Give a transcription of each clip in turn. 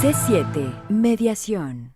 C7 Mediación.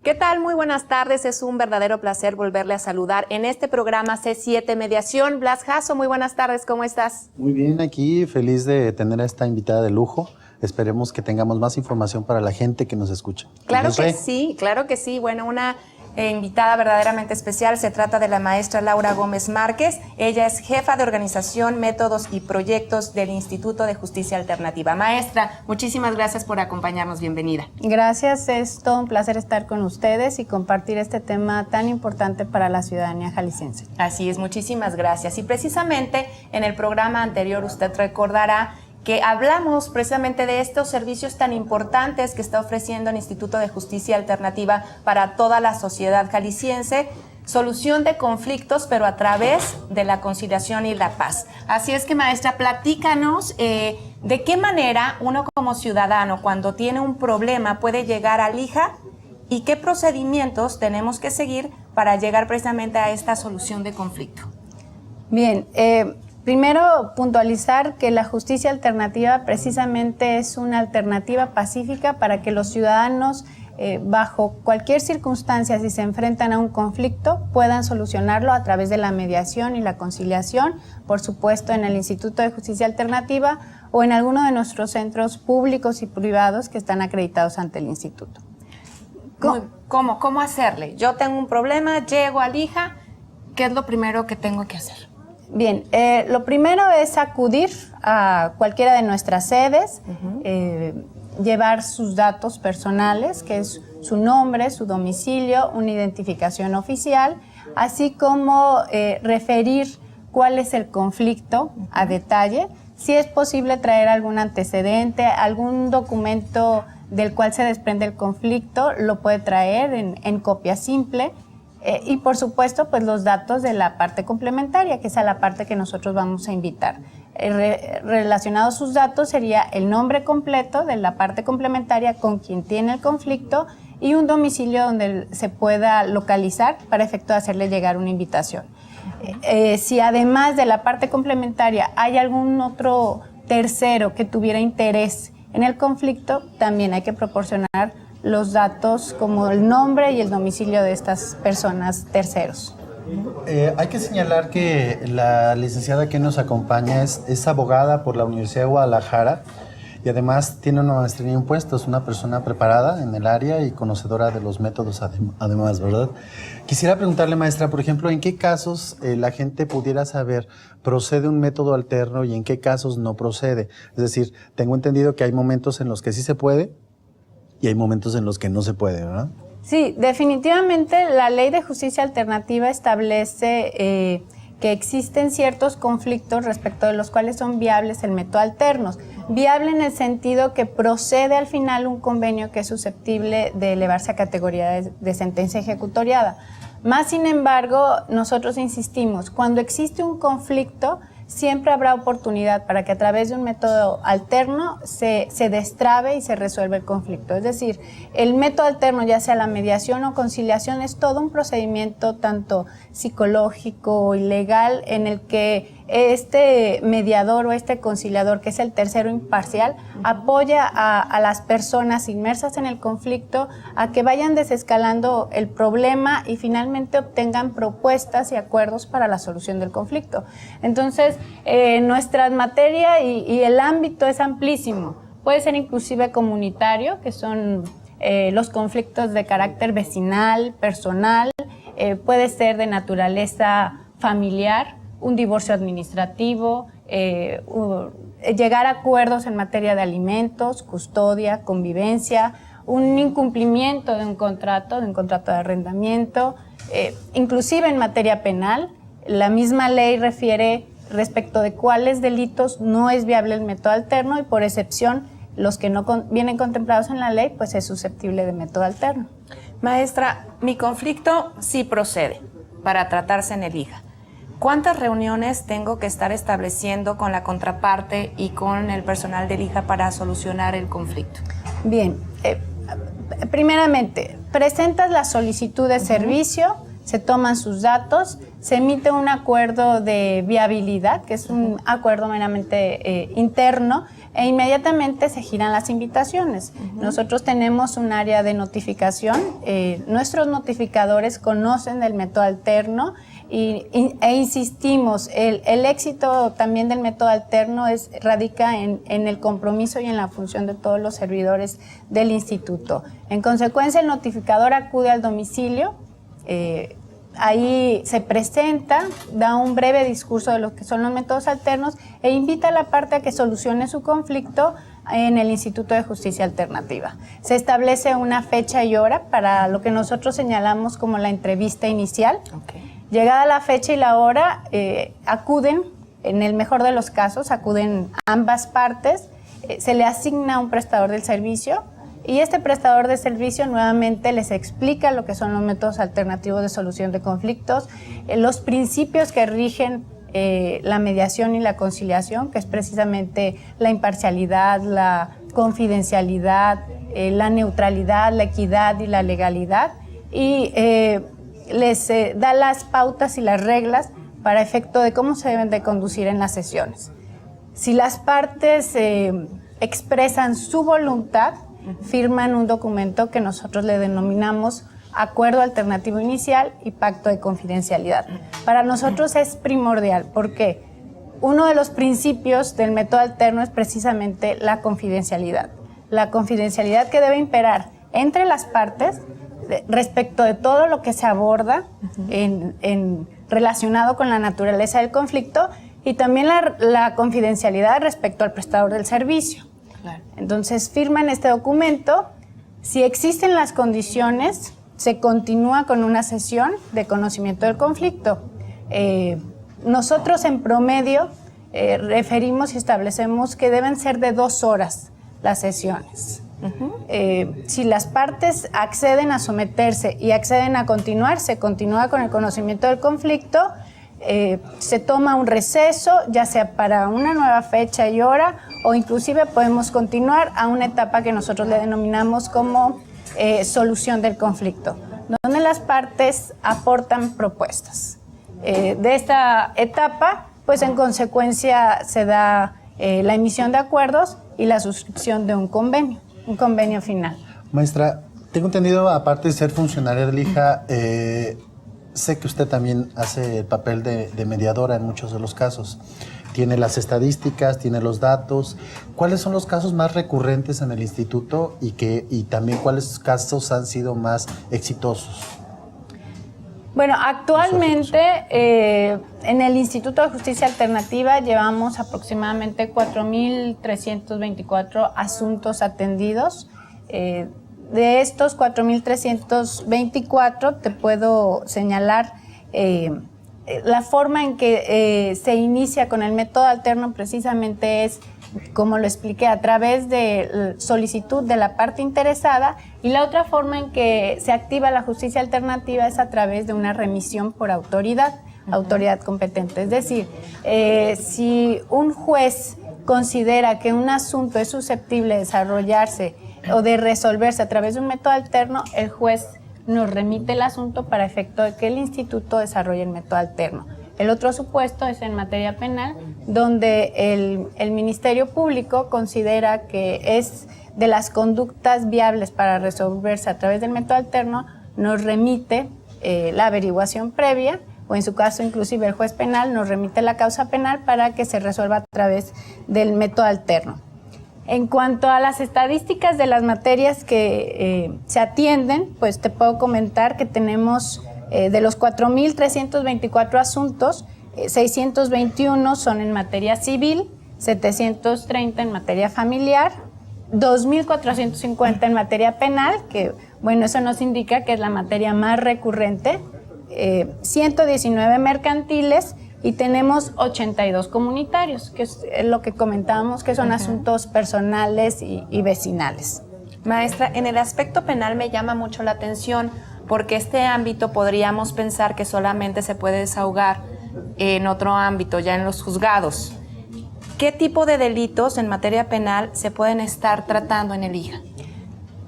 ¿Qué tal? Muy buenas tardes. Es un verdadero placer volverle a saludar en este programa C7 Mediación. Blas Jasso, muy buenas tardes. ¿Cómo estás? Muy bien, aquí feliz de tener a esta invitada de lujo. Esperemos que tengamos más información para la gente que nos escucha. Claro que sí, claro que sí. Bueno, una invitada verdaderamente especial. Se trata de la maestra Laura Gómez Márquez. Ella es jefa de organización, métodos y proyectos del Instituto de Justicia Alternativa. Maestra, muchísimas gracias por acompañarnos. Bienvenida. Gracias, es todo un placer estar con ustedes y compartir este tema tan importante para la ciudadanía jalisciense. Así es, muchísimas gracias. Y precisamente en el programa anterior usted recordará que hablamos precisamente de estos servicios tan importantes que está ofreciendo el Instituto de Justicia Alternativa para toda la sociedad jalisciense, solución de conflictos, pero a través de la conciliación y la paz. Así es que, maestra, platícanos de qué manera uno como ciudadano, cuando tiene un problema, puede llegar al IJA y qué procedimientos tenemos que seguir para llegar precisamente a esta solución de conflicto. Bien, primero, puntualizar que la justicia alternativa precisamente es una alternativa pacífica para que los ciudadanos, bajo cualquier circunstancia, si se enfrentan a un conflicto, puedan solucionarlo a través de la mediación y la conciliación, por supuesto en el Instituto de Justicia Alternativa o en alguno de nuestros centros públicos y privados que están acreditados ante el instituto. ¿Cómo hacerle? Yo tengo un problema, llego al IJA, ¿qué es lo primero que tengo que hacer? Bien, lo primero es acudir a cualquiera de nuestras sedes, llevar sus datos personales, que es su nombre, su domicilio, una identificación oficial, así como referir cuál es el conflicto a detalle. Si es posible traer algún antecedente, algún documento del cual se desprende el conflicto, lo puede traer en copia simple. Y por supuesto, pues los datos de la parte complementaria, que es a la parte que nosotros vamos a invitar. Relacionados sus datos sería el nombre completo de la parte complementaria con quien tiene el conflicto y un domicilio donde se pueda localizar para efecto de hacerle llegar una invitación. Si además de la parte complementaria hay algún otro tercero que tuviera interés en el conflicto, también hay que proporcionar los datos como el nombre y el domicilio de estas personas terceros. Hay que señalar que la licenciada que nos acompaña es abogada por la Universidad de Guadalajara y además tiene una maestría en impuestos, una persona preparada en el área y conocedora de los métodos además, ¿verdad? Quisiera preguntarle, maestra, por ejemplo, ¿en qué casos la gente pudiera saber procede un método alterno y en qué casos no procede? Es decir, tengo entendido que hay momentos en los que sí se puede y hay momentos en los que no se puede, ¿verdad? Sí, definitivamente la Ley de Justicia Alternativa establece que existen ciertos conflictos respecto de los cuales son viables el método alternos. Viable en el sentido que procede al final un convenio que es susceptible de elevarse a categoría de sentencia ejecutoriada. Más sin embargo, nosotros insistimos, cuando existe un conflicto, siempre habrá oportunidad para que a través de un método alterno se destrabe y se resuelva el conflicto. Es decir, el método alterno, ya sea la mediación o conciliación, es todo un procedimiento tanto psicológico y legal en el que este mediador o este conciliador, que es el tercero imparcial, apoya a las personas inmersas en el conflicto a que vayan desescalando el problema y finalmente obtengan propuestas y acuerdos para la solución del conflicto. Entonces, nuestra materia y el ámbito es amplísimo. Puede ser inclusive comunitario, que son los conflictos de carácter vecinal, personal, puede ser de naturaleza familiar, un divorcio administrativo, llegar a acuerdos en materia de alimentos, custodia, convivencia, un incumplimiento de un contrato de arrendamiento, inclusive en materia penal. La misma ley refiere respecto de cuáles delitos no es viable el método alterno y por excepción los que no vienen contemplados en la ley, pues es susceptible de método alterno. Maestra, mi conflicto sí procede para tratarse en el IJA. ¿Cuántas reuniones tengo que estar estableciendo con la contraparte y con el personal del IJA para solucionar el conflicto? Bien, primeramente, presentas la solicitud de servicio, se toman sus datos, se emite un acuerdo de viabilidad, que es un acuerdo meramente interno, e inmediatamente se giran las invitaciones. Nosotros tenemos un área de notificación, nuestros notificadores conocen del método alterno e insistimos, el éxito también del método alterno radica en el compromiso y en la función de todos los servidores del instituto. En consecuencia, el notificador acude al domicilio, ahí se presenta, da un breve discurso de lo que son los métodos alternos e invita a la parte a que solucione su conflicto en el Instituto de Justicia Alternativa. Se establece una fecha y hora para lo que nosotros señalamos como la entrevista inicial. Llegada la fecha y la hora, acuden, en el mejor de los casos, acuden ambas partes, se le asigna un prestador del servicio y este prestador de servicio nuevamente les explica lo que son los métodos alternativos de solución de conflictos, los principios que rigen la mediación y la conciliación, que es precisamente la imparcialidad, la confidencialidad, la neutralidad, la equidad y la legalidad, y les da las pautas y las reglas para efecto de cómo se deben de conducir en las sesiones. Si las partes expresan su voluntad, firman un documento que nosotros le denominamos Acuerdo Alternativo Inicial y Pacto de Confidencialidad. Para nosotros es primordial porque uno de los principios del método alterno es precisamente la confidencialidad. La confidencialidad que debe imperar entre las partes respecto de todo lo que se aborda relacionado con la naturaleza del conflicto y también la confidencialidad respecto al prestador del servicio. Claro. Entonces firman este documento, si existen las condiciones, se continúa con una sesión de conocimiento del conflicto. Nosotros en promedio referimos y establecemos que deben ser de 2 horas las sesiones. Si las partes acceden a someterse y acceden a continuar, se continúa con el conocimiento del conflicto, se toma un receso, ya sea para una nueva fecha y hora, o inclusive podemos continuar a una etapa que nosotros le denominamos como solución del conflicto, donde las partes aportan propuestas. De esta etapa, pues en consecuencia se da la emisión de acuerdos y la suscripción de un convenio final. Maestra, tengo entendido, aparte de ser funcionaria del IJA, sé que usted también hace el papel de mediadora en muchos de los casos. Tiene las estadísticas, tiene los datos. ¿Cuáles son los casos más recurrentes en el instituto y también cuáles casos han sido más exitosos? Bueno, actualmente en el Instituto de Justicia Alternativa llevamos aproximadamente 4.324 asuntos atendidos. De estos 4.324 te puedo señalar la forma en que se inicia con el método alterno precisamente es, como lo expliqué, a través de solicitud de la parte interesada, y la otra forma en que se activa la justicia alternativa es a través de una remisión por autoridad competente. Es decir, si un juez considera que un asunto es susceptible de desarrollarse o de resolverse a través de un método alterno, el juez nos remite el asunto para efecto de que el instituto desarrolle el método alterno. El otro supuesto es en materia penal, donde el Ministerio Público considera que es de las conductas viables para resolverse a través del método alterno, nos remite la averiguación previa, o en su caso inclusive el juez penal nos remite la causa penal para que se resuelva a través del método alterno. En cuanto a las estadísticas de las materias que se atienden, pues te puedo comentar que tenemos de los 4.324 asuntos, 621 son en materia civil, 730 en materia familiar, 2.450 en materia penal, que bueno, eso nos indica que es la materia más recurrente, 119 mercantiles y tenemos 82 comunitarios, que es lo que comentábamos, que son asuntos personales y vecinales. Maestra, en el aspecto penal me llama mucho la atención porque este ámbito podríamos pensar que solamente se puede desahogar en otro ámbito, ya en los juzgados. ¿Qué tipo de delitos en materia penal se pueden estar tratando en el IJA?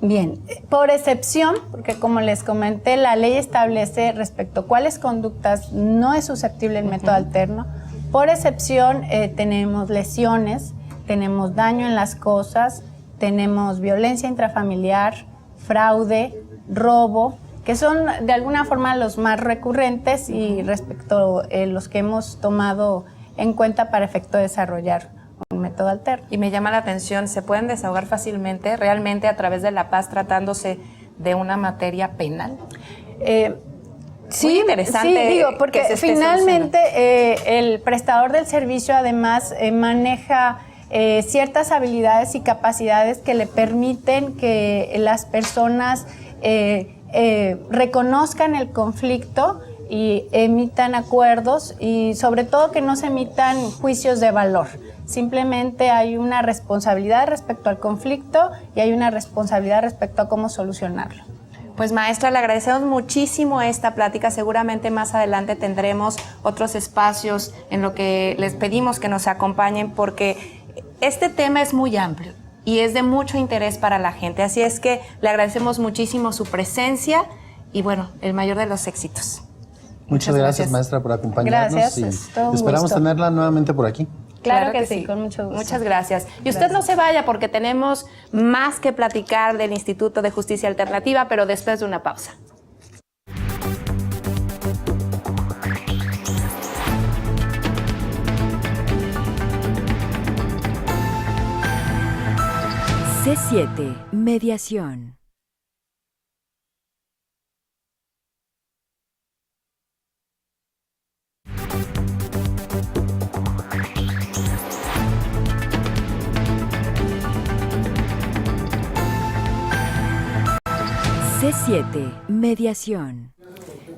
Bien, por excepción, porque como les comenté, la ley establece respecto a cuáles conductas no es susceptible el método alterno. Por excepción, tenemos lesiones, tenemos daño en las cosas, tenemos violencia intrafamiliar, fraude, robo, que son de alguna forma los más recurrentes y respecto a los que hemos tomado en cuenta para efecto de desarrollar un método alterno. Y me llama la atención, ¿se pueden desahogar fácilmente realmente a través de la paz tratándose de una materia penal? Sí, muy interesante. Sí, digo, porque finalmente el prestador del servicio además maneja ciertas habilidades y capacidades que le permiten que las personas reconozcan el conflicto y emitan acuerdos y sobre todo que no se emitan juicios de valor. Simplemente hay una responsabilidad respecto al conflicto y hay una responsabilidad respecto a cómo solucionarlo. Pues maestra, le agradecemos muchísimo esta plática. Seguramente más adelante tendremos otros espacios en lo que les pedimos que nos acompañen porque este tema es muy amplio y es de mucho interés para la gente. Así es que le agradecemos muchísimo su presencia y bueno, el mayor de los éxitos. Muchas gracias, maestra, por acompañarnos. Gracias, y es todo un esperamos gusto. tenerla nuevamente por aquí. Claro que sí, con mucho gusto. Muchas gracias. Y usted no se vaya porque tenemos más que platicar del Instituto de Justicia Alternativa, pero después de una pausa. C7, mediación. C7, mediación.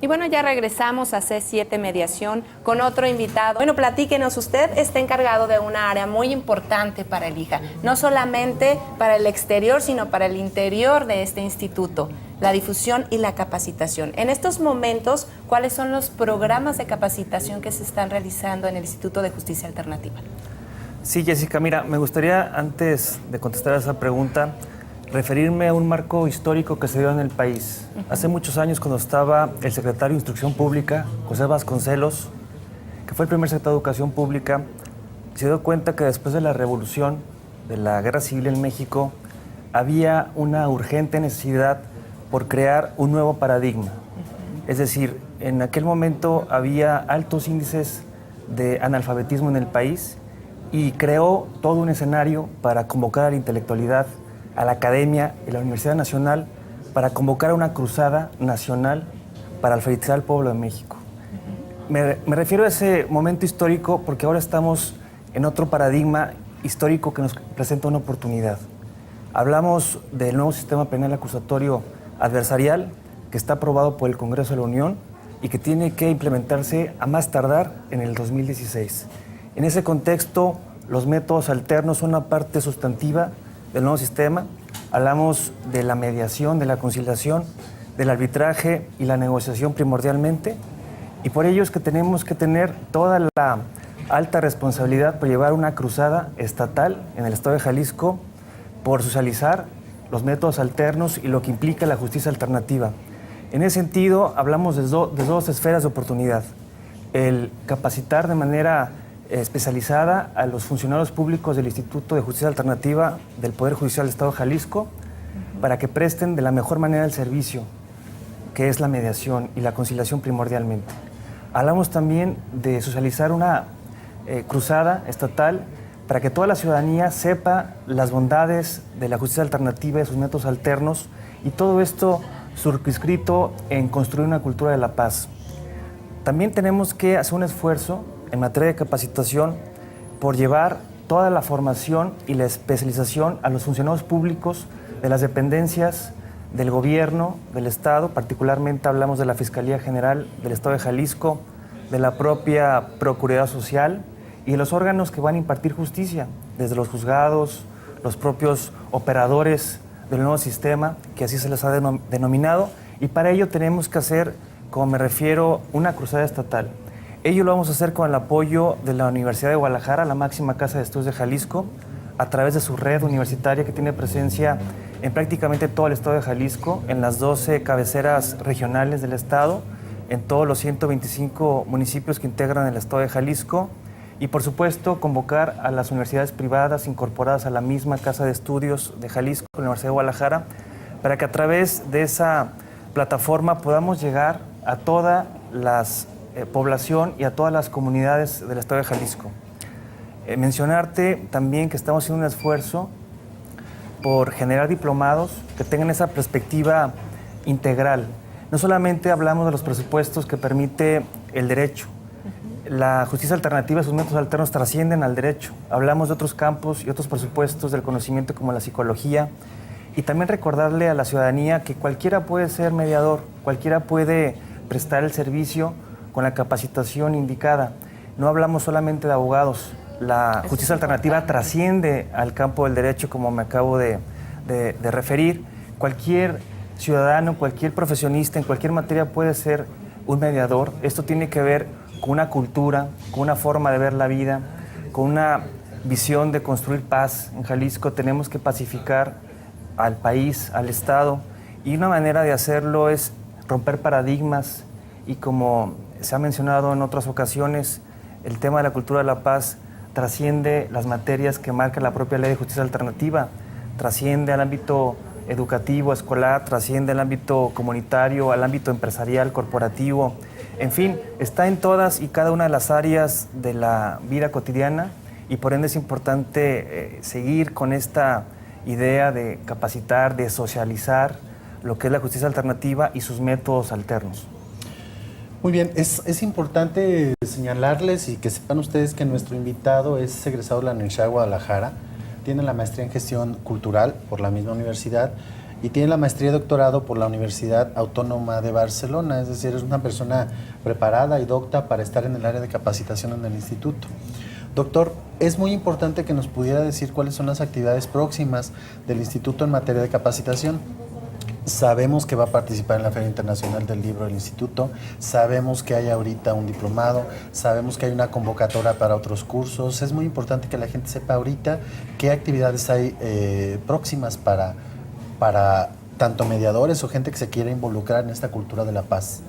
Y bueno, ya regresamos a C7 Mediación con otro invitado. Bueno, platíquenos, usted está encargado de una área muy importante para el IJA, no solamente para el exterior, sino para el interior de este instituto, la difusión y la capacitación. En estos momentos, ¿cuáles son los programas de capacitación que se están realizando en el Instituto de Justicia Alternativa? Sí, Jessica, mira, me gustaría, antes de contestar a esa pregunta, referirme a un marco histórico que se dio en el país. Hace muchos años, cuando estaba el secretario de Instrucción Pública, José Vasconcelos, que fue el primer secretario de Educación Pública, se dio cuenta que después de la revolución, de la guerra civil en México, había una urgente necesidad por crear un nuevo paradigma. Es decir, en aquel momento había altos índices de analfabetismo en el país y creó todo un escenario para convocar a la intelectualidad, a la academia y la Universidad Nacional para convocar a una cruzada nacional para alfabetizar al pueblo de México. Me refiero a ese momento histórico porque ahora estamos en otro paradigma histórico que nos presenta una oportunidad. Hablamos del nuevo sistema penal acusatorio adversarial que está aprobado por el Congreso de la Unión y que tiene que implementarse a más tardar en el 2016. En ese contexto, los métodos alternos son una parte sustantiva del nuevo sistema. Hablamos de la mediación, de la conciliación, del arbitraje y la negociación primordialmente, y por ello es que tenemos que tener toda la alta responsabilidad por llevar una cruzada estatal en el estado de Jalisco por socializar los métodos alternos y lo que implica la justicia alternativa. En ese sentido, hablamos de dos esferas de oportunidad. El capacitar de manera especializada a los funcionarios públicos del Instituto de Justicia Alternativa del Poder Judicial del Estado de Jalisco para que presten de la mejor manera el servicio, que es la mediación y la conciliación primordialmente. Hablamos también de socializar una cruzada estatal para que toda la ciudadanía sepa las bondades de la justicia alternativa y de sus métodos alternos, y todo esto circunscrito en construir una cultura de la paz. También tenemos que hacer un esfuerzo en materia de capacitación por llevar toda la formación y la especialización a los funcionarios públicos de las dependencias del gobierno, del Estado. Particularmente hablamos de la Fiscalía General del Estado de Jalisco, de la propia Procuraduría Social y de los órganos que van a impartir justicia, desde los juzgados, los propios operadores del nuevo sistema, que así se les ha denominado, y para ello tenemos que hacer, como me refiero, una cruzada estatal. Ello lo vamos a hacer con el apoyo de la Universidad de Guadalajara, la máxima casa de estudios de Jalisco, a través de su red universitaria que tiene presencia en prácticamente todo el estado de Jalisco, en las 12 cabeceras regionales del estado, en todos los 125 municipios que integran el estado de Jalisco y, por supuesto, convocar a las universidades privadas incorporadas a la misma Casa de Estudios de Jalisco, la Universidad de Guadalajara, para que a través de esa plataforma podamos llegar a toda la población y a todas las comunidades del estado de Jalisco. Mencionarte también que estamos haciendo un esfuerzo por generar diplomados que tengan esa perspectiva integral. No solamente hablamos de los presupuestos que permite el derecho. La justicia alternativa y sus métodos alternos trascienden al derecho. Hablamos de otros campos y otros presupuestos del conocimiento como la psicología. Y también recordarle a la ciudadanía que cualquiera puede ser mediador, cualquiera puede prestar el servicio con la capacitación indicada. No hablamos solamente de abogados. La justicia alternativa trasciende al campo del derecho, como me acabo de referir. Cualquier ciudadano, cualquier profesionista en cualquier materia puede ser un mediador. Esto tiene que ver con una cultura, con una forma de ver la vida, con una visión de construir paz. En Jalisco tenemos que pacificar al país, al Estado, y una manera de hacerlo es romper paradigmas y, como se ha mencionado en otras ocasiones, el tema de la cultura de la paz trasciende las materias que marca la propia Ley de Justicia Alternativa, trasciende al ámbito educativo, escolar, trasciende al ámbito comunitario, al ámbito empresarial, corporativo, en fin, está en todas y cada una de las áreas de la vida cotidiana y por ende es importante seguir con esta idea de capacitar, de socializar lo que es la justicia alternativa y sus métodos alternos. Muy bien, es importante señalarles y que sepan ustedes que nuestro invitado es egresado de la Universidad de Guadalajara, tiene la maestría en gestión cultural por la misma universidad y tiene la maestría y doctorado por la Universidad Autónoma de Barcelona, es decir, es una persona preparada y docta para estar en el área de capacitación en el instituto. Doctor, es muy importante que nos pudiera decir cuáles son las actividades próximas del instituto en materia de capacitación. Sabemos que va a participar en la Feria Internacional del Libro del Instituto, sabemos que hay ahorita un diplomado, sabemos que hay una convocatoria para otros cursos. Es muy importante que la gente sepa ahorita qué actividades hay próximas para tanto mediadores o gente que se quiera involucrar en esta cultura de la paz.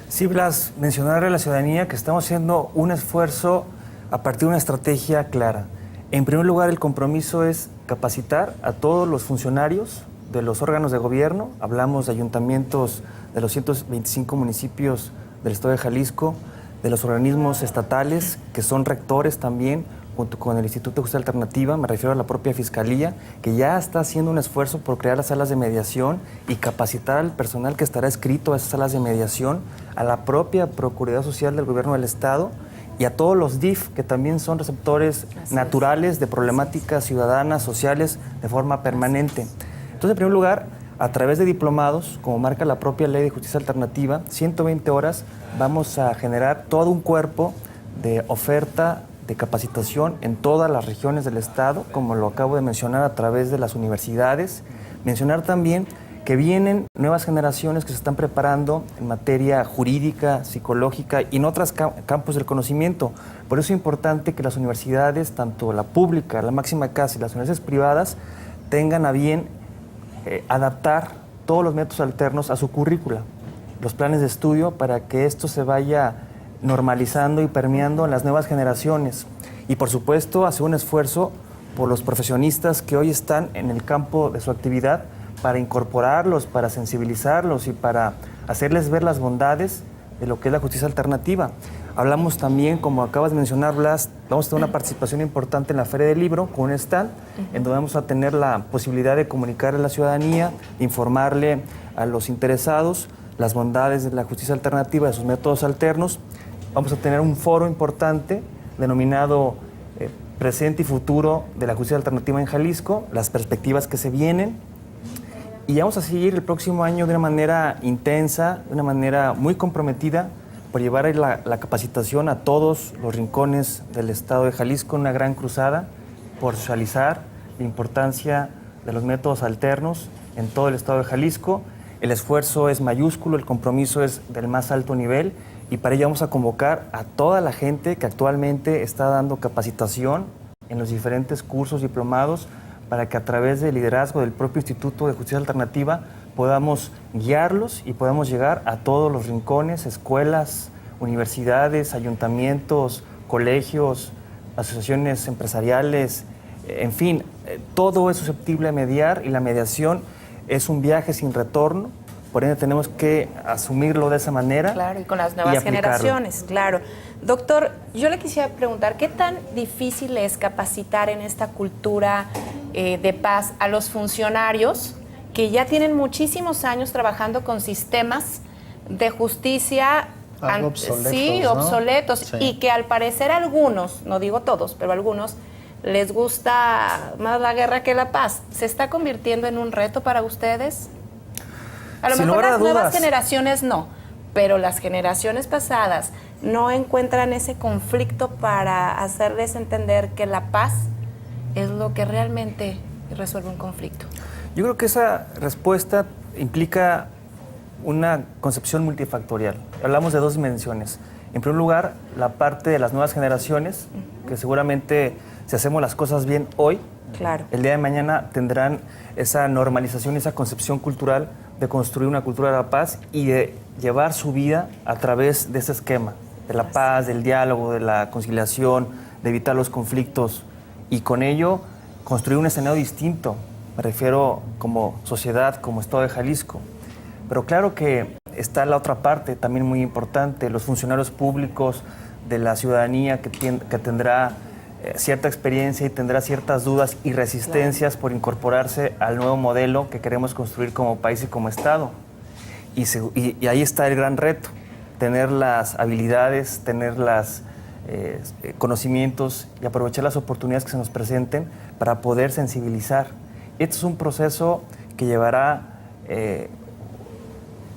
Sí, Blas, mencionarle a la ciudadanía que estamos haciendo un esfuerzo a partir de una estrategia clara. En primer lugar, el compromiso es capacitar a todos los funcionarios de los órganos de gobierno, hablamos de ayuntamientos de los 125 municipios del estado de Jalisco, de los organismos estatales, que son rectores también, junto con el Instituto de Justicia Alternativa, me refiero a la propia Fiscalía, que ya está haciendo un esfuerzo por crear las salas de mediación y capacitar al personal que estará adscrito a esas salas de mediación, a la propia Procuraduría Social del Gobierno del Estado y a todos los DIF, que también son receptores naturales de problemáticas ciudadanas, sociales, de forma permanente. Entonces, en primer lugar, a través de diplomados, como marca la propia Ley de Justicia Alternativa, 120 horas, vamos a generar todo un cuerpo de oferta de capacitación en todas las regiones del Estado, como lo acabo de mencionar, a través de las universidades. Mencionar también que vienen nuevas generaciones que se están preparando en materia jurídica, psicológica y en otros campos del conocimiento. Por eso es importante que las universidades, tanto la pública, la máxima casa y las universidades privadas, tengan a bien adaptar todos los métodos alternos a su currícula, los planes de estudio, para que esto se vaya normalizando y permeando en las nuevas generaciones. Y por supuesto, hacer un esfuerzo por los profesionistas que hoy están en el campo de su actividad para incorporarlos, para sensibilizarlos y para hacerles ver las bondades de lo que es la justicia alternativa. Hablamos también, como acabas de mencionar, Blas, vamos a tener una participación importante en la Feria del Libro con un stand, en donde vamos a tener la posibilidad de comunicar a la ciudadanía, informarle a los interesados las bondades de la justicia alternativa, de sus métodos alternos. Vamos a tener un foro importante denominado Presente y Futuro de la Justicia Alternativa en Jalisco, las perspectivas que se vienen. Y vamos a seguir el próximo año de una manera intensa, de una manera muy comprometida, por llevar la capacitación a todos los rincones del estado de Jalisco, una gran cruzada por socializar la importancia de los métodos alternos en todo el estado de Jalisco. El esfuerzo es mayúsculo, el compromiso es del más alto nivel y para ello vamos a convocar a toda la gente que actualmente está dando capacitación en los diferentes cursos diplomados para que a través del liderazgo del propio Instituto de Justicia Alternativa podamos guiarlos y podamos llegar a todos los rincones, escuelas, universidades, ayuntamientos, colegios, asociaciones empresariales, en fin, todo es susceptible a mediar y la mediación es un viaje sin retorno, por ende tenemos que asumirlo de esa manera. Claro, y con las nuevas generaciones, claro. Doctor, yo le quisiera preguntar, ¿qué tan difícil es capacitar en esta cultura de paz a los funcionarios que ya tienen muchísimos años trabajando con sistemas de justicia obsoletos, sí, ¿no? obsoletos, Sí. y que al parecer algunos, no digo todos, pero algunos, les gusta más la guerra que la paz? ¿Se está convirtiendo en un reto para ustedes? A lo Sin mejor lugar a las nuevas dudas. generaciones no, pero las generaciones pasadas no encuentran ese conflicto para hacerles entender que la paz es lo que realmente resuelve un conflicto. Yo creo que esa respuesta implica una concepción multifactorial. Hablamos de dos dimensiones. En primer lugar, la parte de las nuevas generaciones, que seguramente si hacemos las cosas bien hoy, Claro. el día de mañana tendrán esa normalización, esa concepción cultural de construir una cultura de la paz y de llevar su vida a través de ese esquema, de la paz, del diálogo, de la conciliación, de evitar los conflictos y con ello construir un escenario distinto. Me refiero como sociedad, como Estado de Jalisco. Pero claro que está la otra parte también muy importante, los funcionarios públicos, de la ciudadanía que tendrá cierta experiencia y tendrá ciertas dudas y resistencias por incorporarse al nuevo modelo que queremos construir como país y como Estado. Y ahí está el gran reto, tener las habilidades, tener los conocimientos y aprovechar las oportunidades que se nos presenten para poder sensibilizar. Este es un proceso que llevará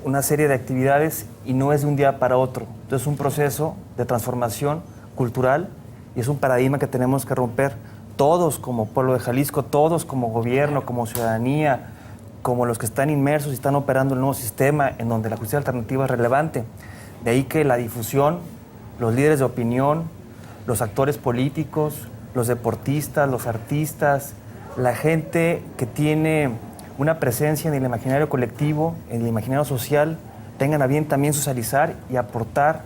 una serie de actividades y no es de un día para otro. Entonces es un proceso de transformación cultural y es un paradigma que tenemos que romper todos como pueblo de Jalisco, todos como gobierno, como ciudadanía, como los que están inmersos y están operando el nuevo sistema en donde la justicia alternativa es relevante. De ahí que la difusión, los líderes de opinión, los actores políticos, los deportistas, los artistas, la gente que tiene una presencia en el imaginario colectivo, en el imaginario social, tengan a bien también socializar y aportar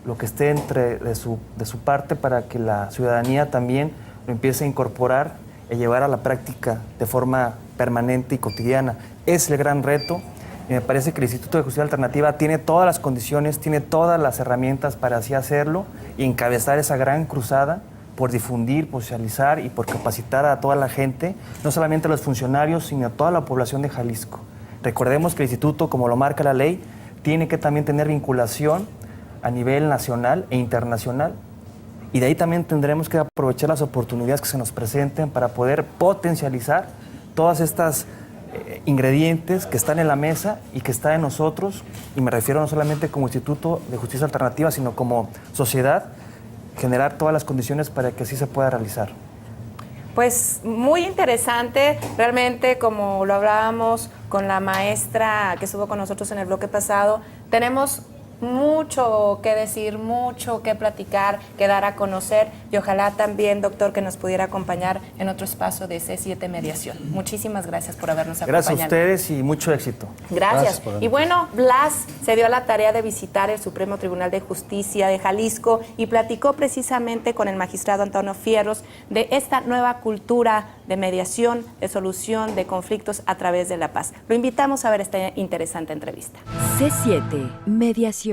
lo que esté de su parte para que la ciudadanía también lo empiece a incorporar y llevar a la práctica de forma permanente y cotidiana. Es el gran reto y me parece que el Instituto de Justicia Alternativa tiene todas las condiciones, tiene todas las herramientas para así hacerlo y encabezar esa gran cruzada por difundir, por socializar y por capacitar a toda la gente, no solamente a los funcionarios, sino a toda la población de Jalisco. Recordemos que el Instituto, como lo marca la ley, tiene que también tener vinculación a nivel nacional e internacional. Y de ahí también tendremos que aprovechar las oportunidades que se nos presenten para poder potencializar todas estas ingredientes que están en la mesa y que están en nosotros, y me refiero no solamente como Instituto de Justicia Alternativa, sino como sociedad, generar todas las condiciones para que así se pueda realizar. Pues muy interesante, realmente, como lo hablábamos con la maestra que estuvo con nosotros en el bloque pasado, tenemos mucho que decir, mucho que platicar, que dar a conocer, y ojalá también, doctor, que nos pudiera acompañar en otro espacio de C7 Mediación. Muchísimas gracias por habernos acompañado. Gracias a ustedes y mucho éxito. Gracias. Y bueno, Blas se dio a la tarea de visitar el Supremo Tribunal de Justicia de Jalisco y platicó precisamente con el magistrado Antonio Fierros de esta nueva cultura de mediación, de solución de conflictos a través de la paz. Lo invitamos a ver esta interesante entrevista. C7 Mediación.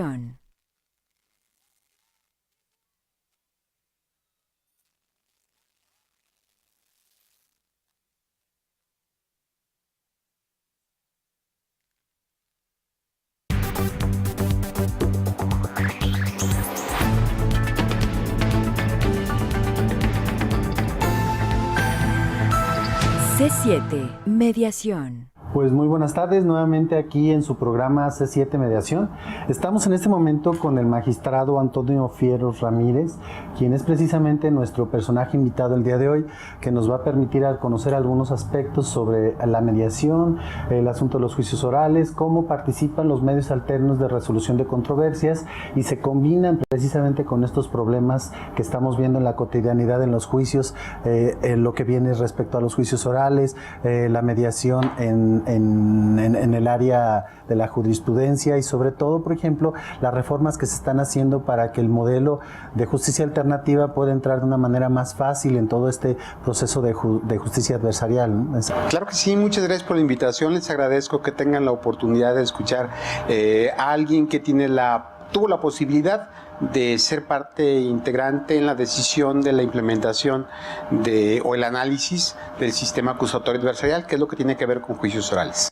C7 Mediación. Pues muy buenas tardes, nuevamente aquí en su programa C7 Mediación. Estamos en este momento con el magistrado Antonio Fierros Ramírez, quien es precisamente nuestro personaje invitado el día de hoy, que nos va a permitir conocer algunos aspectos sobre la mediación, el asunto de los juicios orales, cómo participan los medios alternos de resolución de controversias y se combinan precisamente con estos problemas que estamos viendo en la cotidianidad en los juicios, lo que viene respecto a los juicios orales, la mediación en el área de la jurisprudencia y sobre todo, por ejemplo, las reformas que se están haciendo para que el modelo de justicia alternativa pueda entrar de una manera más fácil en todo este proceso de justicia adversarial, ¿no? Claro que sí, muchas gracias por la invitación, les agradezco que tengan la oportunidad de escuchar a alguien que tuvo la posibilidad de ser parte integrante en la decisión de la implementación o el análisis del sistema acusatorio adversarial, que es lo que tiene que ver con juicios orales.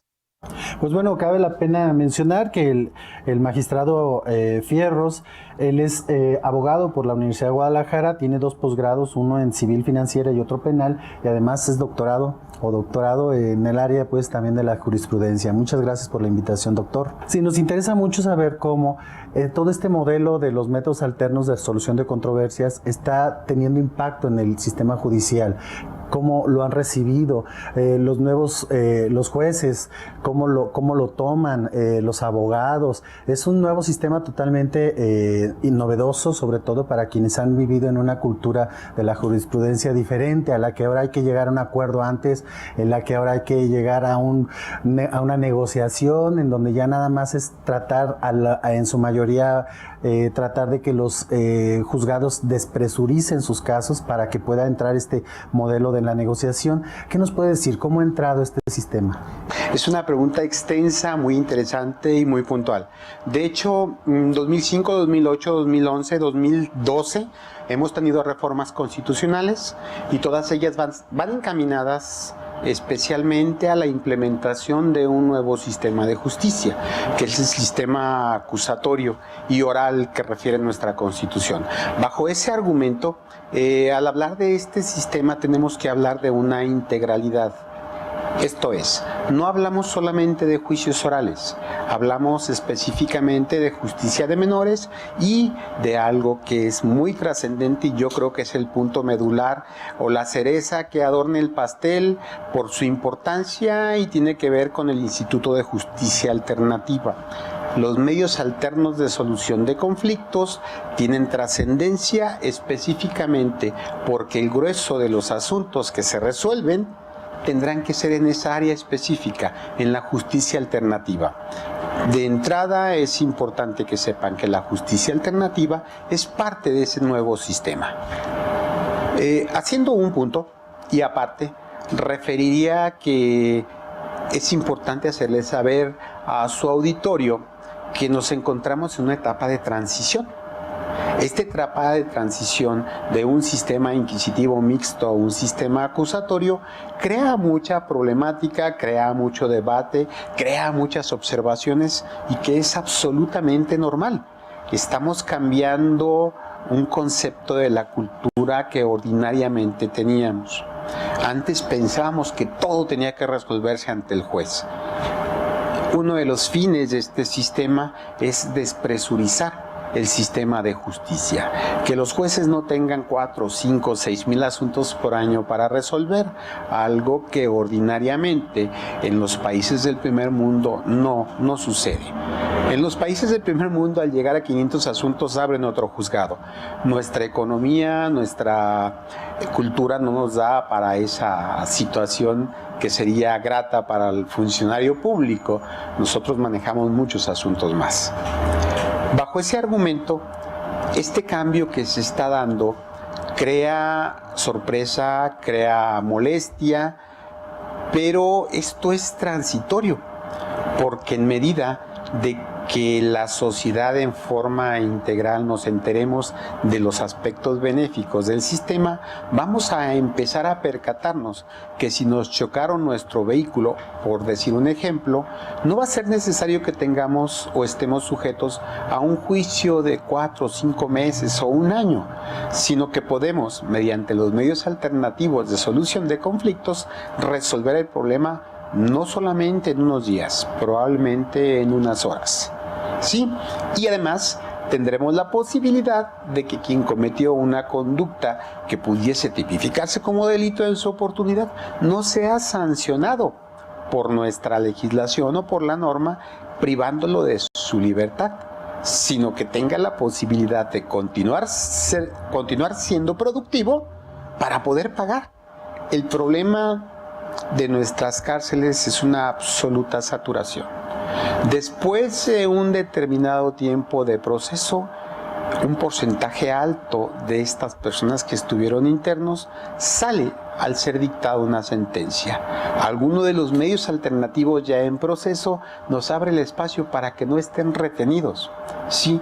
Pues bueno, cabe la pena mencionar que el magistrado Fierros, él es abogado por la Universidad de Guadalajara, tiene 2 posgrados, uno en civil financiera y otro penal, y además es doctorado en el área pues también de la jurisprudencia. Muchas gracias por la invitación, doctor. Sí, nos interesa mucho saber cómo todo este modelo de los métodos alternos de resolución de controversias está teniendo impacto en el sistema judicial. Cómo lo han recibido los jueces, cómo lo toman los abogados. Es un nuevo sistema totalmente novedoso, sobre todo para quienes han vivido en una cultura de la jurisprudencia diferente, a la que ahora hay que llegar a un acuerdo antes, en la que ahora hay que llegar a una negociación, en donde ya nada más es tratar, en su mayoría, tratar de que los juzgados despresuricen sus casos para que pueda entrar este modelo de la negociación. ¿Qué nos puede decir? ¿Cómo ha entrado este sistema? Es una pregunta extensa, muy interesante y muy puntual. De hecho, 2005, 2008, 2011, 2012 hemos tenido reformas constitucionales y todas ellas van encaminadas especialmente a la implementación de un nuevo sistema de justicia, que es el sistema acusatorio y oral que refiere nuestra Constitución. Bajo ese argumento, al hablar de este sistema tenemos que hablar de una integralidad. Esto es, no hablamos solamente de juicios orales, hablamos específicamente de justicia de menores y de algo que es muy trascendente y yo creo que es el punto medular o la cereza que adorna el pastel por su importancia y tiene que ver con el Instituto de Justicia Alternativa. Los medios alternos de solución de conflictos tienen trascendencia específicamente porque el grueso de los asuntos que se resuelven tendrán que ser en esa área específica, en la justicia alternativa. De entrada es importante que sepan que la justicia alternativa es parte de ese nuevo sistema. Haciendo un punto y aparte, referiría que es importante hacerles saber a su auditorio que nos encontramos en una etapa de transición. Esta etapa de transición de un sistema inquisitivo mixto a un sistema acusatorio crea mucha problemática, crea mucho debate, crea muchas observaciones y que es absolutamente normal. Estamos cambiando un concepto de la cultura que ordinariamente teníamos. Antes pensábamos que todo tenía que resolverse ante el juez. Uno de los fines de este sistema es despresurizar el sistema de justicia, que los jueces no tengan 4, 5, 6 mil asuntos por año para resolver, algo que ordinariamente en los países del primer mundo no sucede. En los países del primer mundo, al llegar a 500 asuntos, abren otro juzgado. Nuestra economía, nuestra cultura no nos da para esa situación que sería grata para el funcionario público. Nosotros manejamos muchos asuntos más. Bajo ese argumento, este cambio que se está dando crea sorpresa, crea molestia, pero esto es transitorio, porque en medida de que la sociedad en forma integral nos enteremos de los aspectos benéficos del sistema, vamos a empezar a percatarnos que si nos chocaron nuestro vehículo, por decir un ejemplo, no va a ser necesario que tengamos o estemos sujetos a un juicio de 4 o 5 meses o un año, sino que podemos, mediante los medios alternativos de solución de conflictos, resolver el problema no solamente en unos días, probablemente en unas horas. ¿Sí? Y además tendremos la posibilidad de que quien cometió una conducta que pudiese tipificarse como delito en su oportunidad no sea sancionado por nuestra legislación o por la norma, privándolo de su libertad, sino que tenga la posibilidad de continuar siendo productivo para poder pagar. El problema de nuestras cárceles es una absoluta saturación. Después de un determinado tiempo de proceso, un porcentaje alto de estas personas que estuvieron internos sale al ser dictada una sentencia. Alguno de los medios alternativos ya en proceso nos abre el espacio para que no estén retenidos. Sí,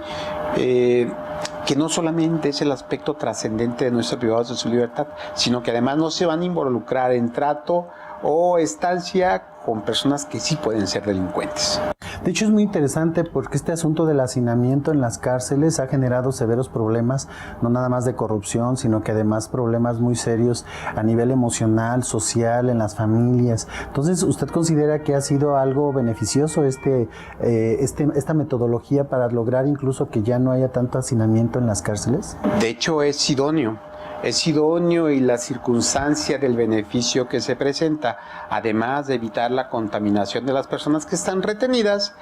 que no solamente es el aspecto trascendente de nuestros privados de su libertad, sino que además no se van a involucrar en trato o estancia con personas que sí pueden ser delincuentes. De hecho, es muy interesante porque este asunto del hacinamiento en las cárceles ha generado severos problemas, no nada más de corrupción, sino que además problemas muy serios a nivel emocional, social, en las familias. Entonces, ¿usted considera que ha sido algo beneficioso esta metodología para lograr incluso que ya no haya tanto hacinamiento en las cárceles? De hecho, es idóneo. Es idóneo y la circunstancia del beneficio que se presenta, además de evitar la contaminación de las personas que están retenidas,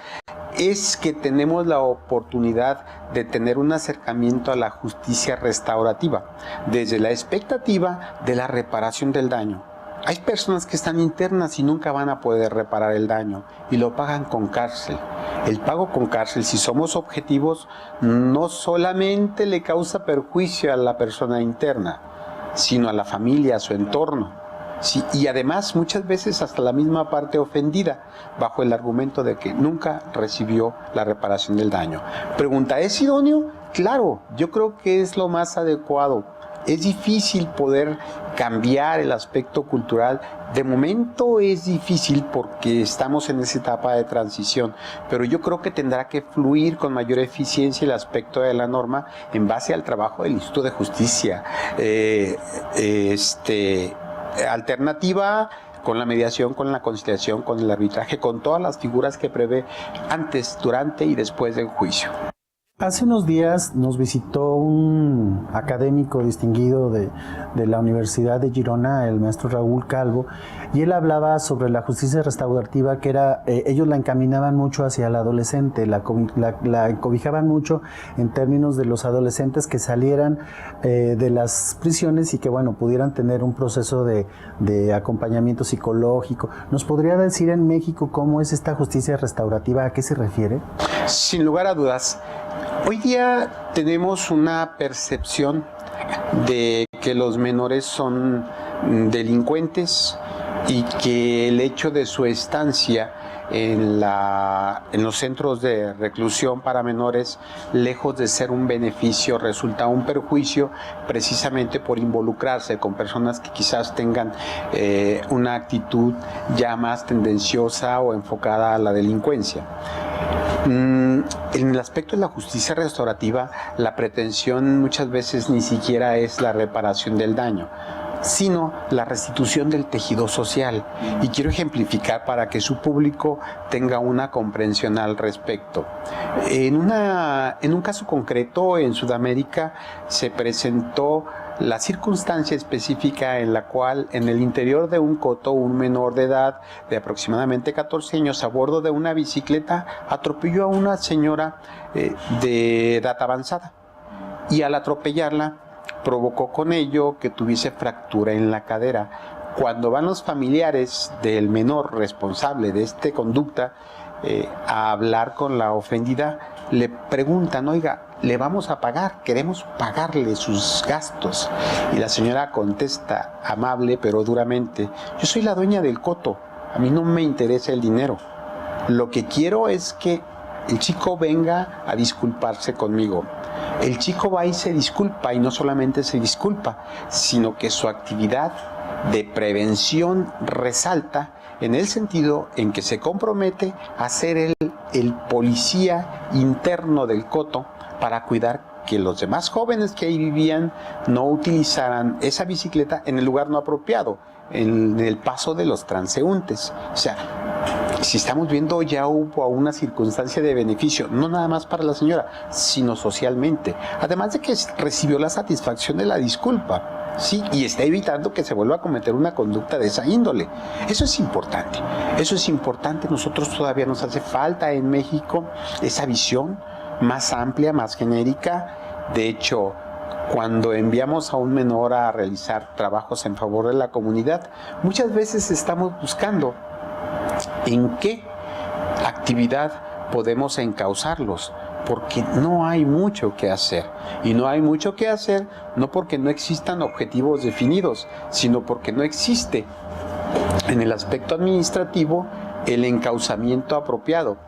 es que tenemos la oportunidad de tener un acercamiento a la justicia restaurativa, desde la expectativa de la reparación del daño. Hay personas que están internas y nunca van a poder reparar el daño y lo pagan con cárcel. El pago con cárcel, si somos objetivos, no solamente le causa perjuicio a la persona interna, sino a la familia, a su entorno. Sí, y además muchas veces hasta la misma parte ofendida, bajo el argumento de que nunca recibió la reparación del daño. Pregunta, ¿es idóneo? Claro, yo creo que es lo más adecuado. Es difícil poder cambiar el aspecto cultural. De momento es difícil porque estamos en esa etapa de transición, pero yo creo que tendrá que fluir con mayor eficiencia el aspecto de la norma en base al trabajo del Instituto de Justicia. Alternativa con la mediación, con la conciliación, con el arbitraje, con todas las figuras que prevé antes, durante y después del juicio. Hace unos días nos visitó un académico distinguido de la Universidad de Girona, el maestro Raúl Calvo, y él hablaba sobre la justicia restaurativa, que era, ellos la encaminaban mucho hacia el adolescente, la cobijaban mucho en términos de los adolescentes que salieran de las prisiones y que, bueno, pudieran tener un proceso de acompañamiento psicológico. ¿Nos podría decir en México cómo es esta justicia restaurativa? ¿A qué se refiere? Sin lugar a dudas. Hoy día tenemos una percepción de que los menores son delincuentes y que el hecho de su estancia en los centros de reclusión para menores, lejos de ser un beneficio, resulta un perjuicio precisamente por involucrarse con personas que quizás tengan una actitud ya más tendenciosa o enfocada a la delincuencia. En el aspecto de la justicia restaurativa, la pretensión muchas veces ni siquiera es la reparación del daño, sino la restitución del tejido social. Y quiero ejemplificar para que su público tenga una comprensión al respecto. En un caso concreto, en Sudamérica, se presentó la circunstancia específica en la cual en el interior de un coto un menor de edad de aproximadamente 14 años a bordo de una bicicleta atropelló a una señora de edad avanzada y al atropellarla provocó con ello que tuviese fractura en la cadera. Cuando van los familiares del menor responsable de esta conducta a hablar con la ofendida, le preguntan, oiga, le vamos a pagar, queremos pagarle sus gastos. Y la señora contesta, amable pero duramente, yo soy la dueña del coto, a mí no me interesa el dinero. Lo que quiero es que el chico venga a disculparse conmigo. El chico va y se disculpa, y no solamente se disculpa, sino que su actividad de prevención resalta en el sentido en que se compromete a ser el policía interno del coto para cuidar que los demás jóvenes que ahí vivían no utilizaran esa bicicleta en el lugar no apropiado. en el paso de los transeúntes. O sea, si estamos viendo ya hubo una circunstancia de beneficio, no nada más para la señora, sino socialmente. Además de que recibió la satisfacción de la disculpa, ¿sí? Y está evitando que se vuelva a cometer una conducta de esa índole. Eso es importante. Eso es importante. Nosotros todavía nos hace falta en México esa visión más amplia, más genérica. De hecho, cuando enviamos a un menor a realizar trabajos en favor de la comunidad, muchas veces estamos buscando en qué actividad podemos encauzarlos, porque no hay mucho que hacer. Y no hay mucho que hacer no porque no existan objetivos definidos, sino porque no existe en el aspecto administrativo el encauzamiento apropiado.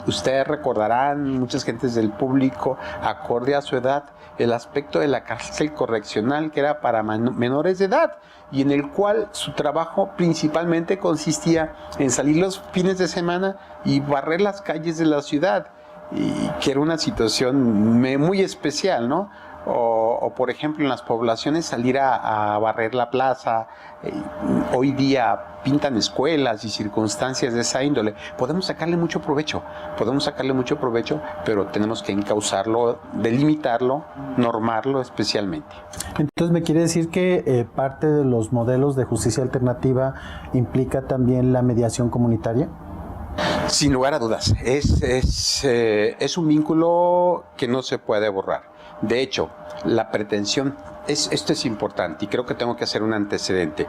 Ustedes recordarán, muchas gentes del público, acorde a su edad, el aspecto de la cárcel correccional que era para menores de edad y en el cual su trabajo principalmente consistía en salir los fines de semana y barrer las calles de la ciudad, y que era una situación muy especial, ¿no? O por ejemplo en las poblaciones salir a barrer la plaza. Hoy día pintan escuelas y circunstancias de esa índole. Podemos sacarle mucho provecho, pero tenemos que encauzarlo, delimitarlo, normarlo especialmente. Entonces, ¿me quiere decir que parte de los modelos de justicia alternativa implica también la mediación comunitaria? Sin lugar a dudas, es un vínculo que no se puede borrar. De hecho, la pretensión, esto es importante y creo que tengo que hacer un antecedente.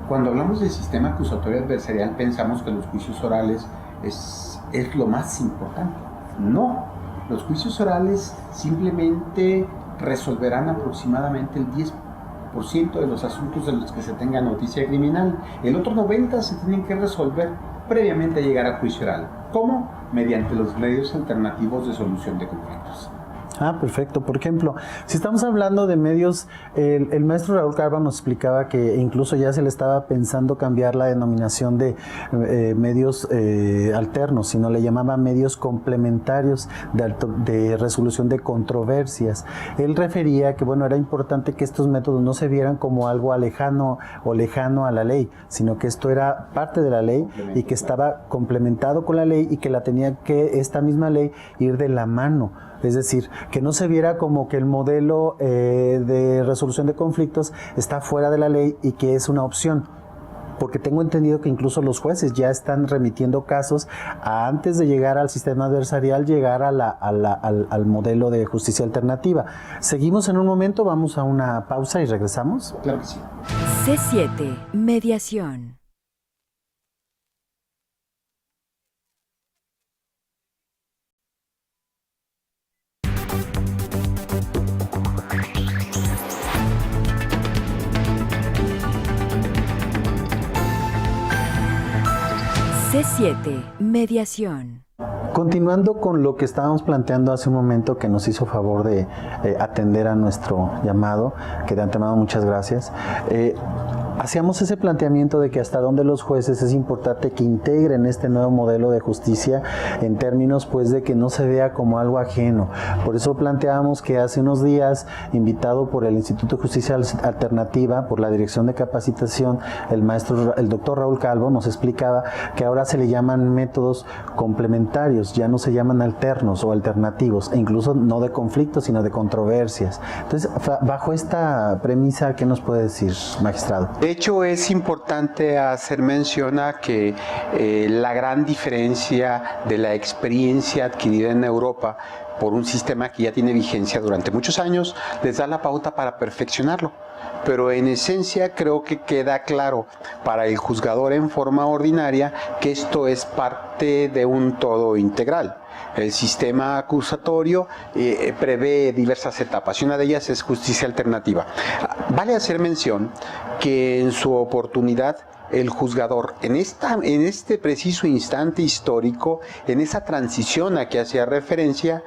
Cuando hablamos del sistema acusatorio adversarial pensamos que los juicios orales es lo más importante. No, los juicios orales simplemente resolverán aproximadamente el 10% de los asuntos de los que se tenga noticia criminal. El otro 90% se tienen que resolver previamente a llegar a juicio oral. ¿Cómo? Mediante los medios alternativos de solución de conflictos. Ah, perfecto. Por ejemplo, si estamos hablando de medios, el maestro Raúl Calvo nos explicaba que incluso ya se le estaba pensando cambiar la denominación de medios alternos, sino le llamaba medios complementarios de resolución de controversias. Él refería que, bueno, era importante que estos métodos no se vieran como algo lejano a la ley, sino que esto era parte de la ley y que estaba complementado con la ley y que la tenía que esta misma ley ir de la mano. Es decir, que no se viera como que el modelo de resolución de conflictos está fuera de la ley y que es una opción. Porque tengo entendido que incluso los jueces ya están remitiendo casos antes de llegar al sistema adversarial, llegar al modelo de justicia alternativa. Seguimos en un momento, vamos a una pausa y regresamos. Claro que sí. C7, mediación. C7, mediación. Continuando con lo que estábamos planteando hace un momento, que nos hizo favor de atender a nuestro llamado, que de antemano muchas gracias. Hacíamos ese planteamiento de que hasta dónde los jueces es importante que integren este nuevo modelo de justicia en términos pues de que no se vea como algo ajeno. Por eso planteábamos que hace unos días, invitado por el Instituto de Justicia Alternativa, por la Dirección de Capacitación, el doctor Raúl Calvo nos explicaba que ahora se le llaman métodos complementarios, ya no se llaman alternos o alternativos, e incluso no de conflictos, sino de controversias. Entonces, bajo esta premisa, ¿qué nos puede decir, magistrado? De hecho, es importante hacer mención a que la gran diferencia de la experiencia adquirida en Europa por un sistema que ya tiene vigencia durante muchos años les da la pauta para perfeccionarlo. Pero en esencia creo que queda claro para el juzgador en forma ordinaria que esto es parte de un todo integral. El sistema acusatorio prevé diversas etapas y una de ellas es justicia alternativa. Vale hacer mención que en su oportunidad el juzgador, en este preciso instante histórico, en esa transición a que hacía referencia,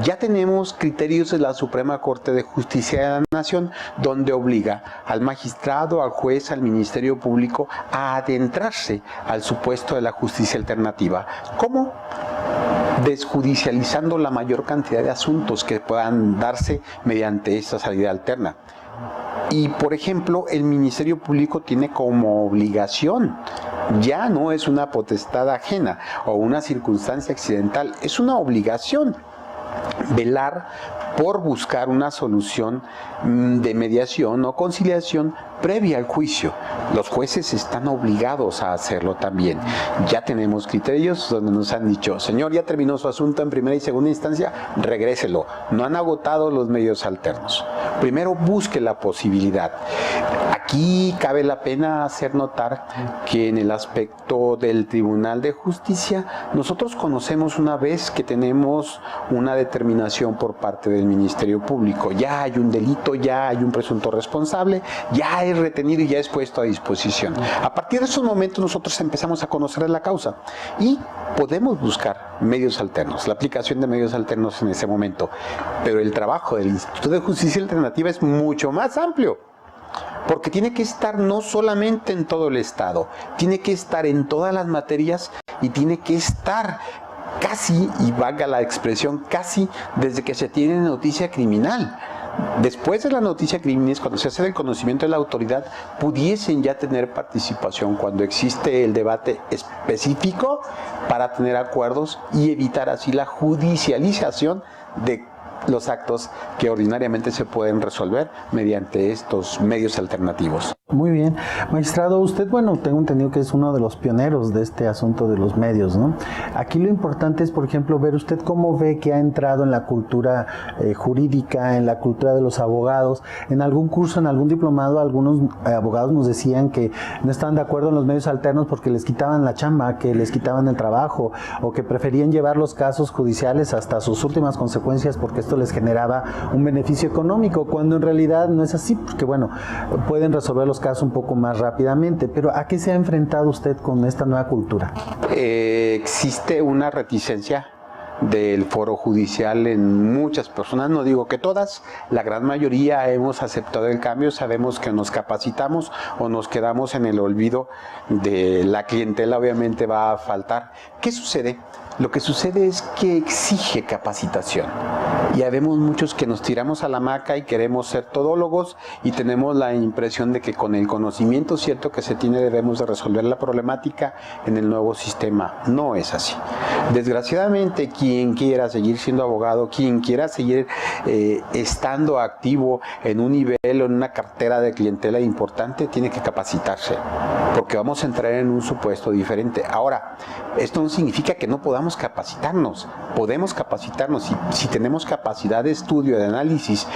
ya tenemos criterios de la Suprema Corte de Justicia de la Nación, donde obliga al magistrado, al juez, al Ministerio Público a adentrarse al supuesto de la justicia alternativa. ¿Cómo? Desjudicializando la mayor cantidad de asuntos que puedan darse mediante esta salida alterna. Y, por ejemplo, el Ministerio Público tiene como obligación, ya no es una potestad ajena o una circunstancia accidental, es una obligación velar por buscar una solución de mediación o conciliación previa al juicio. Los jueces están obligados a hacerlo también. Ya tenemos criterios donde nos han dicho, señor, ya terminó su asunto en primera y segunda instancia, regréselo. No han agotado los medios alternos. Primero busque la posibilidad. Aquí cabe la pena hacer notar que en el aspecto del Tribunal de Justicia, nosotros conocemos una vez que tenemos una determinación por parte del Ministerio Público. Ya hay un delito, ya hay un presunto responsable, ya es retenido y ya es puesto a disposición. A partir de esos momentos nosotros empezamos a conocer la causa y podemos buscar medios alternos, la aplicación de medios alternos en ese momento. Pero el trabajo del Instituto de Justicia Alternativa es mucho más amplio, porque tiene que estar no solamente en todo el Estado, tiene que estar en todas las materias y tiene que estar casi, y valga la expresión, casi desde que se tiene noticia criminal. Después de la noticia criminal, cuando se hace del conocimiento de la autoridad, pudiesen ya tener participación cuando existe el debate específico para tener acuerdos y evitar así la judicialización de los actos que ordinariamente se pueden resolver mediante estos medios alternativos. Muy bien. Magistrado, usted, bueno, tengo entendido que es uno de los pioneros de este asunto de los medios, ¿no? Aquí lo importante es, por ejemplo, ver usted cómo ve que ha entrado en la cultura jurídica, en la cultura de los abogados. En algún curso, en algún diplomado, algunos abogados nos decían que no estaban de acuerdo en los medios alternos porque les quitaban la chamba, que les quitaban el trabajo, o que preferían llevar los casos judiciales hasta sus últimas consecuencias porque esto les generaba un beneficio económico, cuando en realidad no es así, porque bueno, pueden resolver los casos un poco más rápidamente. Pero ¿a qué se ha enfrentado usted con esta nueva cultura? Existe una reticencia del foro judicial en muchas personas, no digo que todas, la gran mayoría hemos aceptado el cambio, sabemos que nos capacitamos o nos quedamos en el olvido de la clientela, obviamente va a faltar. ¿Qué sucede? Lo que sucede es que exige capacitación. Ya vemos muchos que nos tiramos a la hamaca y queremos ser todólogos y tenemos la impresión de que con el conocimiento cierto que se tiene debemos de resolver la problemática en el nuevo sistema. No es así. Desgraciadamente, quien quiera seguir siendo abogado, quien quiera seguir estando activo en un nivel o en una cartera de clientela importante, tiene que capacitarse, porque vamos a entrar en un supuesto diferente. Ahora, esto no significa que no podamos capacitarnos, podemos capacitarnos si tenemos capacidad de estudio, de análisis